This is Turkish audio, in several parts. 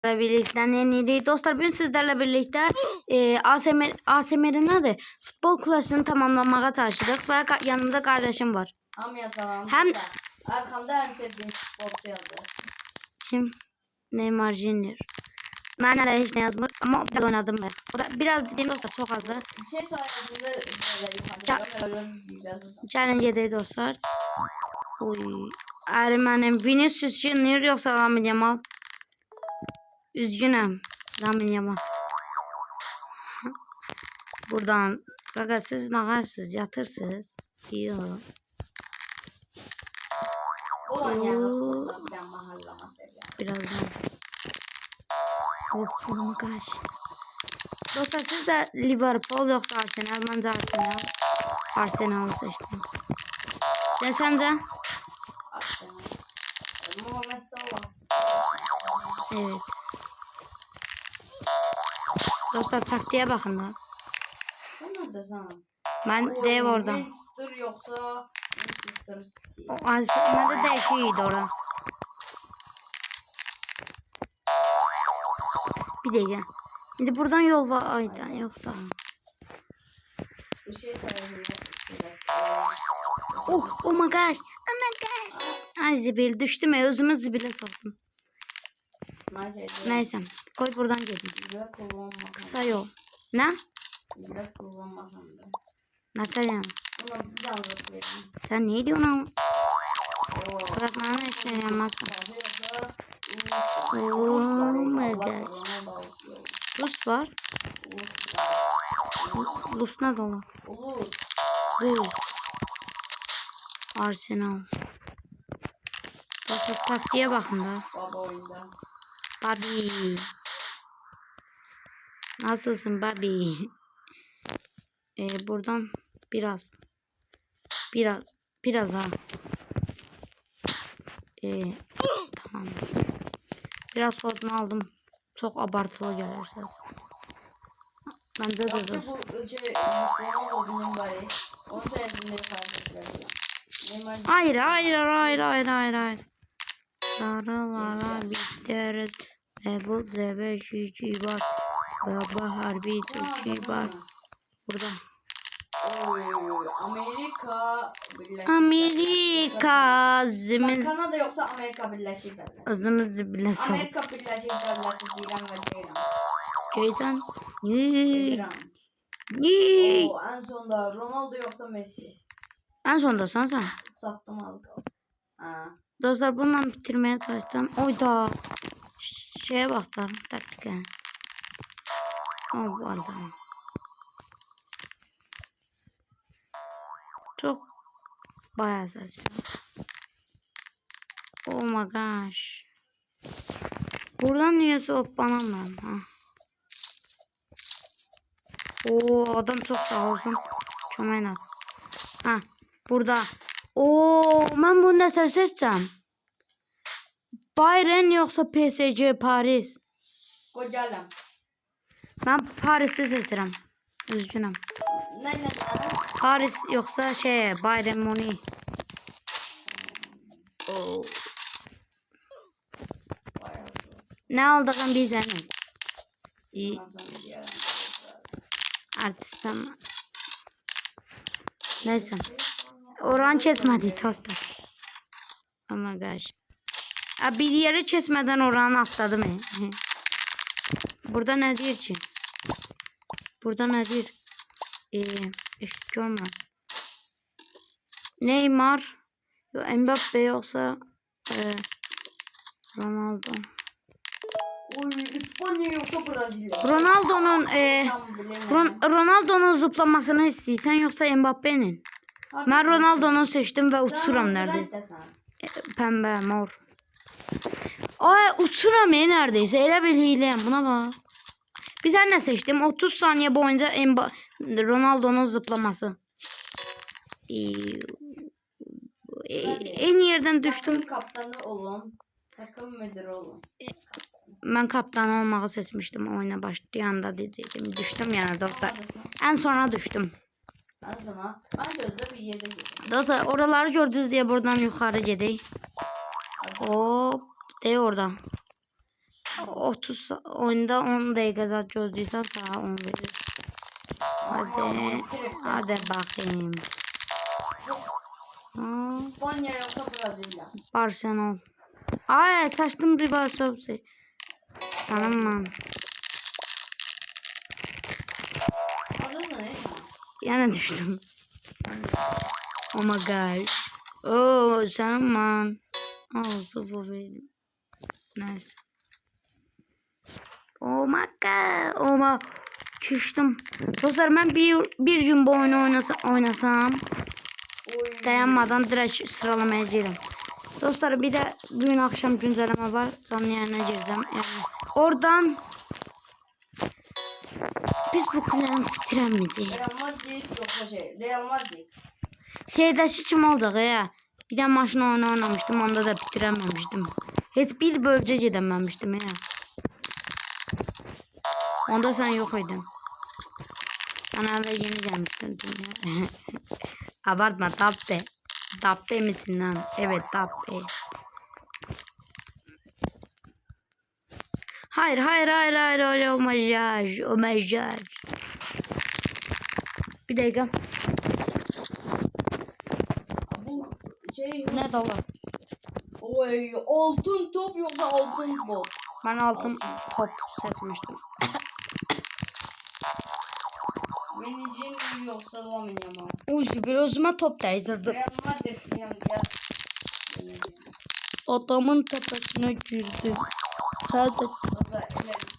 birlikte yeni dostlar, bugün sizlerle birlikte ASMR'in adı futbol klasını tamamlamaya çalıştık ve yanımda kardeşim var. Hem arkamda en sevdiğim futbolcu yazdı. Kim? Neymar Junior. Ben hala hiç ne yazmır ama biraz oynadım ben. O da biraz dediğim dostlar çok azdı. Bir şey sayesinde Challenge yedi dostlar. Uy. Ermenim Vinicius Junior yoksa Lamine Yamal. Üzgünüm. Lamine Yamal. Buradan kaka siz nakarsınız, yatırsınız. Yok. Birazdan. Oh my gosh. Dostlar siz de Liverpool yoksa Arsenal. Bence Arsenal. Arsenal'ı seçtim. Ne sence? Evet. Dostlar taktiğe bakın lan. Ben dev orada. Manchester yoksa O Arsenal'da değişiydi orada. Bir dakika. Şimdi buradan yol var. Aydan yok da. bir şey sayesinde. Oh my gosh. Oh my gosh. Ay zibil düştüm ya, özümü zibile soktum. Neyse koy buradan gelin. Kısa yol. Ne? Nasıl yani? Sen ne diyorsun ama? Bırakmana işte yanmazsın. Oh my gosh. Rus var. Rus ne dolu? Rus. Arsenal. Dostlar taktiğe bakın da. Babi. Nasılsın Babi? Buradan biraz ha. Tamam. Biraz kodunu aldım. Çok abartılı gelirse. Bence de dur. Hayır. Sarılara biteriz. Bu zebeşici var. Baba harbi Türkiye var. Burada. Amerika zemin. Kanada yoksa Amerika Birleşik Devletleri. Azımız bile sok. Amerika Birleşik Devletleri İran ve Ceylan. Köyden. İran. En sonda Ronaldo yoksa Messi. En sonda sen. Sattım az kaldı. Dostlar bundan bitirmeye çalıştım. Oyda. Şeye bak da taktike. O bu arada. Çok bayağı saçma. Oh my gosh. Buradan niye hoppanamıyorum ha? Oo adam çok sağ olsun. Çömeğine. Ha burada. Oo ben bunu da seçeceğim. Bayern yoksa PSG Paris. Kocaman. Ben Paris'i seçerim. Üzgünüm. Ne? Paris yoksa Bayern Münih. Ne aldığını bilmiyorum. İyi. Artist ama. Neyse. Oran kesmedi dostlar. Oh my gosh. Bir yere kesmeden oranı atladım. Burada ne diyor ki? Burada ne diyor? İşte görmem. Neymar, Mbappe yoksa Ronaldo. İspanya yoksa Brezilya. Ronaldo'nun zıplamasını istiyorsan yoksa Mbappe'nin. Ben Ronaldo'nu seçtim ve uçuram nerede? Pembe, mor. Ay uçuram neredeyse. Elə bir hileyim buna bak. Bir tane ne seçtim? 30 saniye boyunca Ronaldo'nun zıplaması. En yerden düştüm. Takım kaptanı olun. Takım müdürü olun. Ben kaptan olmağı seçmiştim oyuna başlayanda dedim. Düştüm yani dostlar. En sona düştüm. Ben gözde bir yerde girdim. Dostlar oraları gördünüz diye buradan yukarı gidelim. Hop de orada. 30 oyunda 10 dakika zaten çözdüysen sana 10 verir. Hadi bakayım. İspanya yoksa Brezilya. Arsenal. Ay taştım riba sopsi. Tamam lan. Adın ne? Yana düştüm. Oh my god. Oh canım man. Oh super benim. Nice. Oh my god. Oh my. Düştüm. Dostlar ben bir gün bu oyunu oynasam dayanmadan direkt sıralamaya gireyim. Dostlar bir de bugün akşam güncelleme var. Canlı yayına gireceğim. Yani oradan biz bu planı bitiremeyeceğiz. Real Madrid yoksa Real Madrid. Şeydaşı kim olacak ya? Bir de maşın oyunu oynamıştım. Onda da bitirememiştim. Hiç bir bölge gidememiştim ya. Onda sen yok idin. Bana eve yeni gelmiştin ya. Abartma Dabbe. Dabbe misin lan? Evet Dabbe. Hayır omajaj. Bir dakika. Bu Ne dolu? Oy, altın top yoksa altın bot. Ben altın top seçmiştim. Vinicius yoksa Lamine Yamal. Uy bir özüme top değdirdim. Real Madrid ya. Adamın tepesine girdi. Sadece O da ileri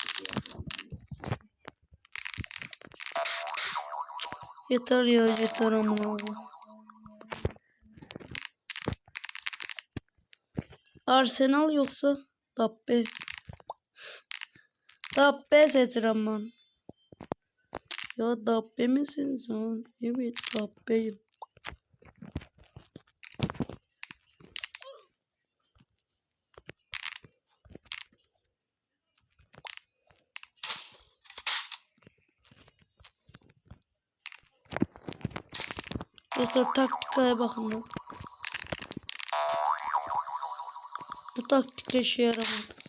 yeter ya yeter amına. Arsenal yoksa Dabbe. Dabbe seçiyorum. Ya Dabbe misin sen? Evet Dabbe'yim. Dostlar taktikaya bakın lan. Bu taktik işe yaramadı.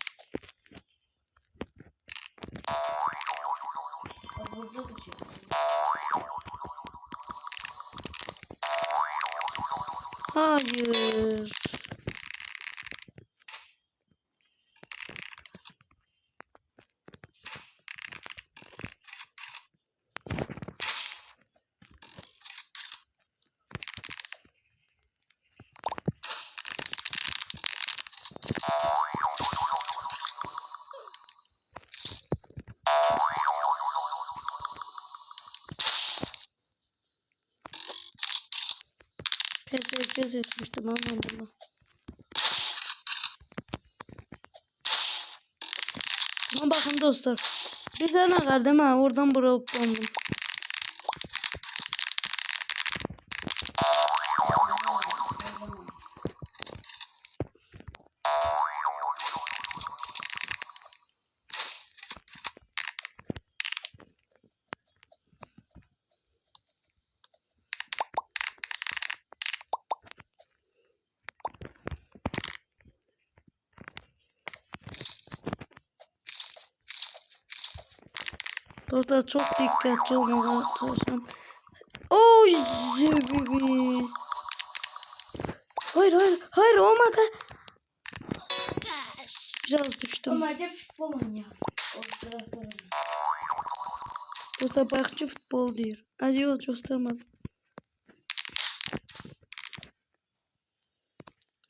Hayır. Pes etmiştim ama bunu. Ama bakın dostlar. Bir tane kardım ha oradan buraya hoplandım. Dostlar çok dikkatli olmaya çalışın. Oy bebi. Hayır oh my god. Biraz düştüm. Ömerce futbol oynuyor. Dostlar bakçı futbol diyor. Hadi yol göstermedim.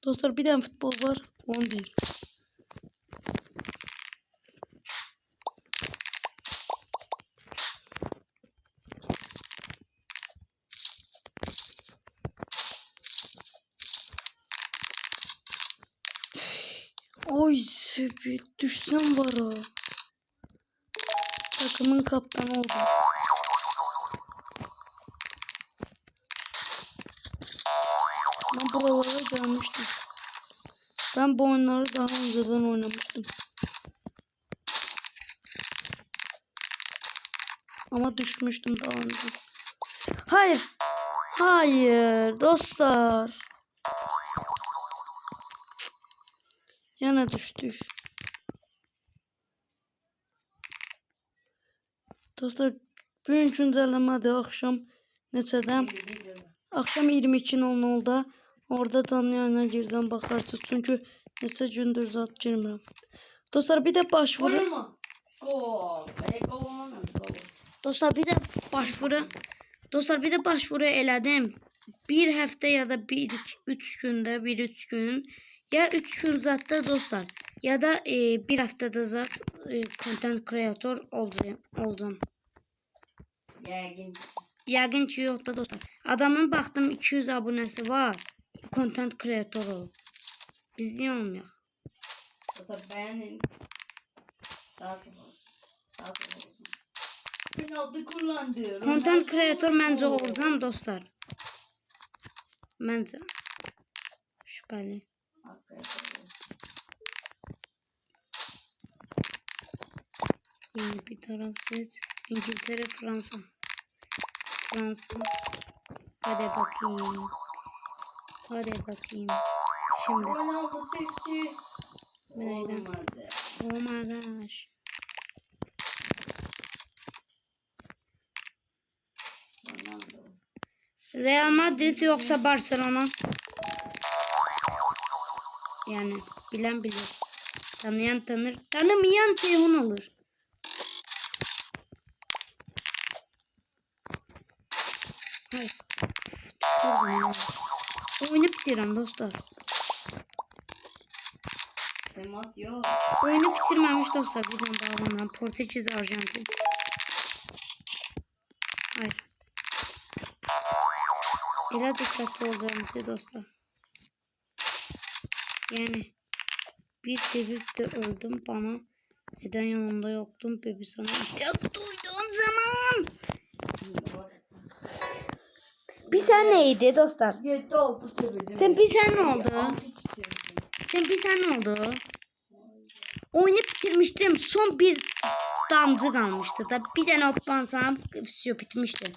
Dostlar bir tane futbol var. 11. Oy sebi düşsem var ha. Takımın kaptanı oldum. Ben buralara gelmiştim. Ben bu oyunları daha önceden oynamıştım. Ama düşmüştüm daha önce. Hayır dostlar. Yana düştük. Dostlar, bugün güncəlləmədir. Axşam neçədə? Axşam 22:00-da orada canlı yayına girsəm baxarsınız. Çünki neçə gündür zat girmirəm. Dostlar, bir də başvuru. Vurma. Gol. Gol olmaz. Gol. Dostlar, bir də başvuru elədim. Bir həftə ya da 3 gündə, 3 gün ya 3 gün zatda dostlar, ya da bir həftədə zat content creator olacağım. Yəqin ki yox da dostlar. Adamın baxdım 200 abunəsi var. Content creator olub. Biz niyə olmayaq? Dostlar beğenin. Daha çok olsun. Penaltı kullandı. Content creator məncə olacağım dostlar. Məncə. Şübhəli. Yeni bir taraf seç. İngiltere, Fransa. Hadi bakayım. Şimdi. Ronaldo seçti. Neyden? Olmadı. Oh my gosh. Ronaldo. Real Madrid yoksa Barcelona. Yani bilen bilir. Tanıyan tanır. Tanımayan Ceyhun olur. Hayır. Oyunu bitiriyorum dostlar. Temas yok. Oyunu bitirmemiş dostlar. Birden bağlanan Portekiz, Arjantin. Hayır. Elə dikkatli olacağımızı dostlar. Yani bir sevip de öldüm bana. Neden yanımda yoktum? Bebi sana ihtiyaç duyduğum zaman. Bir sen neydi dostlar? 7 oldu çevirdim. Sen bir sen ne oldu? Oyunu bitirmiştim. Son bir damcı kalmıştı da. Bir tane oppansam video bitmişti.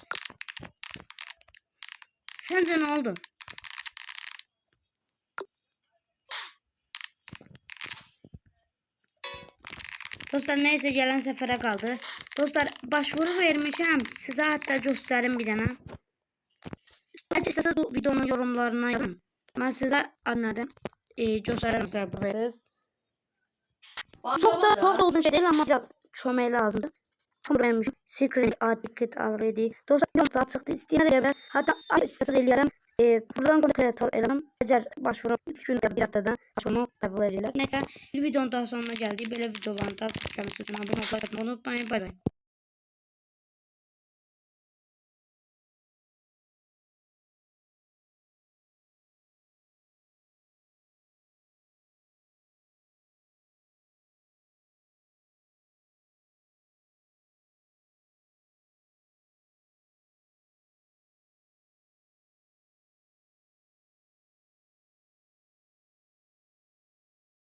Sence ne oldu? Dostlar neyse gelen sefere kaldı. Dostlar başvuru vermişim. Size hatta göstereyim bir tane. Hadi isterseniz bu videonun yorumlarına yazın. Ben size anladım. Göstereyim buraya. Çok da uzun şey değil ama biraz çömeği lazımdı. Sonra vermişim. Secret Advocate already. Dostlar videom daha çıktı. İsteyen hatta isterseniz eləyərəm. Buradan kreatör elərəm. Əgər başvuru 3 gün ya da bir haftada başvurumu qəbul edirlər. Neyse, videonun daha sonuna geldik. Böyle videoların daha çok gelmesi için abone olmayı unutmayın. Bay bay.